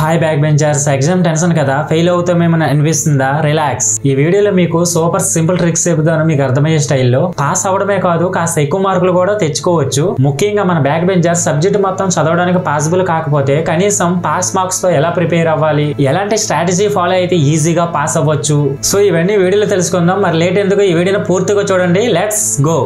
Hi back benchers, exam tension కదా, fail అవుతామేమని అనిపిస్తుందా? Relax. ఈ వీడియోలో మీకు సూపర్ సింపుల్ ట్రిక్స్ చెబుతాను, మీకు అర్థమయ్యే స్టైల్లో. పాస్ అవడమే కాదు, కాస్త ఎక్కువ మార్కులు కూడా తెచ్చుకోవచ్చు. ముఖ్యంగా మన బ్యాక్ బెంచర్స్ సబ్జెక్ట్ మొత్తం చదవడానికి పాసిబుల్ కాకపోతే కనీసం పాస్ మార్క్స్ తో ఎలా ప్రిపేర్ అవ్వాలి, ఎలాంటి స్ట్రాటజీ ఫాలో అయితే ఈజీగా పాస్ అవ్వచ్చు. సో ఇవన్నీ వీడియోలో తెలుసుకుందాం. మరి లేట్ ఎందుకు, ఈ వీడియోని పూర్తిగా చూడండి. Let's go.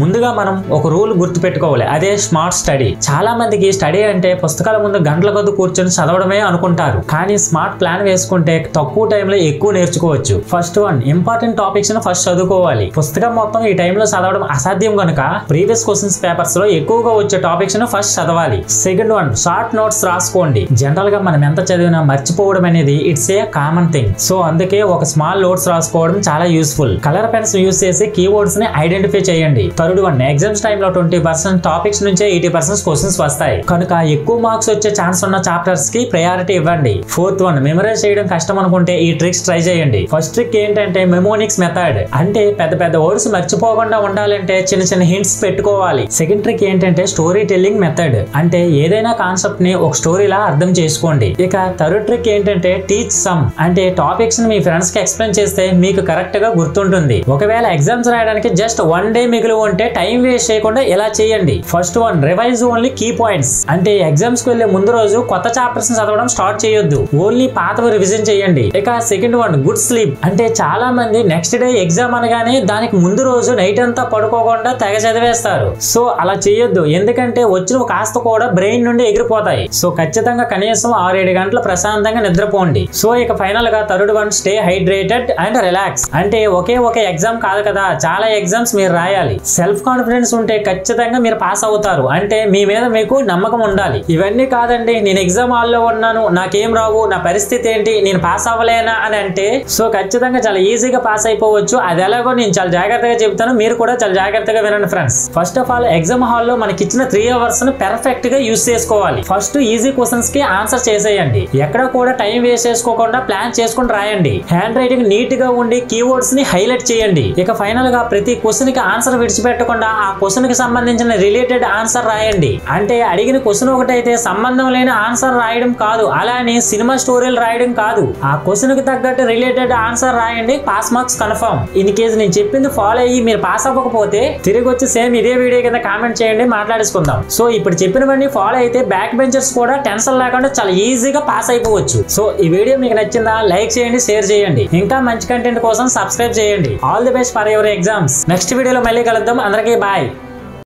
ముందుగా మనం ఒక రూల్ గుర్తు పెట్టుకోవాలి, అదే స్మార్ట్ స్టడీ. చాలా మందికి స్టడీ అంటే పుస్తకాల ముందు గంటల కొద్ది కూర్చొని చదవడమే అనుకుంటారు, కానీ స్మార్ట్ ప్లాన్ వేసుకుంటే తక్కువ టైంలో ఎక్కువ నేర్చుకోవచ్చు. ఫస్ట్ వన్, ఇంపార్టెంట్ టాపిక్స్ ను ఫస్ట్ చదువుకోవాలి. పుస్తకం మొత్తం ఈ టైంలో చదవడం అసాధ్యం కనుక ప్రీవియస్ క్వశ్చన్స్ పేపర్స్ లో ఎక్కువగా వచ్చే టాపిక్స్ ను ఫస్ట్ చదవాలి. సెకండ్ వన్, షార్ట్ నోట్స్ రాసుకోండి. జనరల్ గా మనం ఎంత చదివినా మర్చిపోవడం అనేది it's a common thing. So అందుకే ఒక స్మాల్ నోట్స్ రాసుకోవడం చాలా యూస్ఫుల్. కలర్ పెన్స్ యూస్ చేసి కీవర్డ్స్ ని ఐడెంటిఫై చేయండి. థర్డ్ వన్, ఎగ్జామ్స్ టైంలో 20% టాపిక్స్ నుంచే 80% క్వశ్చన్స్ వస్తాయి కనుక ఎక్కువ మార్క్స్ వచ్చే ఛాన్స్ ఉన్న చాప్టర్స్ కి ప్రయారిటీ ఇవ్వండి. ఫోర్త్ వన్, మెమరైజ్ చేయడం కష్టం అనుకుంటే ఈ ట్రిక్స్ ట్రై చేయండి. ఫస్ట్ ట్రిక్ ఏంటంటే మెమోనిక్స్ మెథడ్. అంటే పెద్ద పెద్ద వర్డ్స్ మర్చిపోకుండా ఉండాలంటే చిన్న చిన్న హింట్స్ పెట్టుకోవాలి. సెకండ్ ట్రిక్ ఏంటంటే స్టోరీ టెల్లింగ్ మెథడ్. అంటే ఏదైనా కాన్సెప్ట్ ని ఒక స్టోరీలా అర్థం చేసుకోండి. ఇక థర్డ్ ట్రిక్ ఏంటంటే టీచ్ సమ్. అంటే టాపిక్స్ ని మీ ఫ్రెండ్స్ కి ఎక్స్ప్లెయిన్ చేస్తే మీకు కరెక్ట్ గా గుర్తుంటుంది. ఒకవేళ ఎగ్జామ్స్ రాయడానికి జస్ట్ 1 డే మిగిలి ఉంటే టైం వేస్ట్ చేయకుండా ఇలా చేయండి. First one, revise only key points. అంటే ఎగ్జామ్స్ కి వెళ్లే ముందు రోజు కొత్త చాప్టర్స్ చదవడం స్టార్ట్ చేయొద్దు, ఓన్లీ పాతవి రివిజన్ చేయండి. ఇక సెకండ్ వన్, గుడ్ స్లీప్. అంటే చాలా మంది నెక్స్ట్ డే ఎగ్జామ్ అనగానే దానికి ముందు రోజు నైట్ అంతా పడుకోకుండా తెగ చదివేస్తారు. సో అలా చేయొద్దు, ఎందుకంటే వచ్చిన కాస్త కూడా బ్రెయిన్ నుండి ఎగిరిపోతాయి. సో ఖచ్చితంగా కనీసం 6-7 గంటలు ప్రశాంతంగా నిద్రపోండి. సో ఇక ఫైనల్ గా third one, stay hydrated and relax. అంటే ఒకే ఎగ్జామ్ కాదు కదా, చాలా ఎగ్జామ్స్ మీరు రాయాలి. సెల్ఫ్ కాన్ఫిడెన్స్ ఉంటే ఖచ్చితంగా మీరు పాస్ అవుతారు. అంటే మీ మీద మీకు నమ్మకం ఉండాలి. ఇవన్నీ కాదండి, నేను ఎగ్జామ్ హాల్లో ఉన్నాను, నాకేం రావు, నా పరిస్థితి ఏంటి, నేను పాస్ అవ్వలేనా అని అంటే సో ఖచ్చితంగా చాలా ఈజీగా పాస్ అయిపోవచ్చు. అది ఎలాగో నేను చాలా జాగ్రత్తగా చెప్తాను, మీరు కూడా చాలా జాగ్రత్తగా వినండి friends. First of all, exam హాల్లో మనకి ఇచ్చిన 3 hours ను పెర్ఫెక్ట్ గా యూజ్ చేసుకోవాలి. ఫస్ట్ ఈజీ క్వశ్చన్స్ కి ఆన్సర్ చేసేయండి. ఎక్కడ కూడా టైం వేస్ట్ చేసుకోకుండా ప్లాన్ చేసుకుని రాయండి. హ్యాండ్ రైటింగ్ నీట్ గా ఉండి కీవర్డ్స్ ని హైలైట్ చేయండి. ఇక ఫైనల్ గా ప్రతి క్వశ్చన్ కి ఆన్సర్ విడిచిపెట్టకుండా ఆ క్వశ్చన్ కి సంబంధించిన రిలేటెడ్ ఆన్సర్ రాయండి. అంటే అడిగిన క్వశ్చన్ ఒకటైతే సంబంధం లేని ఆన్సర్ రాయడం కాదు, అలానే సినిమా స్టోరీలు రాయడం కాదు. ఆ క్వశ్చన్ కి తగ్గట్టు రిలేటెడ్ ఆన్సర్ రాయండి, pass marks confirm. In case నేను చెప్పింది ఫాలో అయ్యి మీరు పాస్ అవ్వకపోతే తిరిగి వచ్చి సేమ్ ఇదే వీడియో కింద కామెంట్ చేయండి, మాట్లాడుకుందాం. సో ఇప్పుడు చెప్పినవన్నీ ఫాలో అయితే బ్యాక్ బెంచర్స్ కూడా టెన్షన్ లేకుండా చాలా ఈజీగా పాస్ అయిపోవచ్చు. సో ఈ వీడియో మీకు నచ్చిందా? లైక్ చేయండి, షేర్ చేయండి. ఇంకా మంచి కంటెంట్ కోసం సబ్స్క్రైబ్ చేయండి. All the best for your exams. Next వీడియోలో మళ్ళీ కలుద్దాం. అందరికీ బాయ్.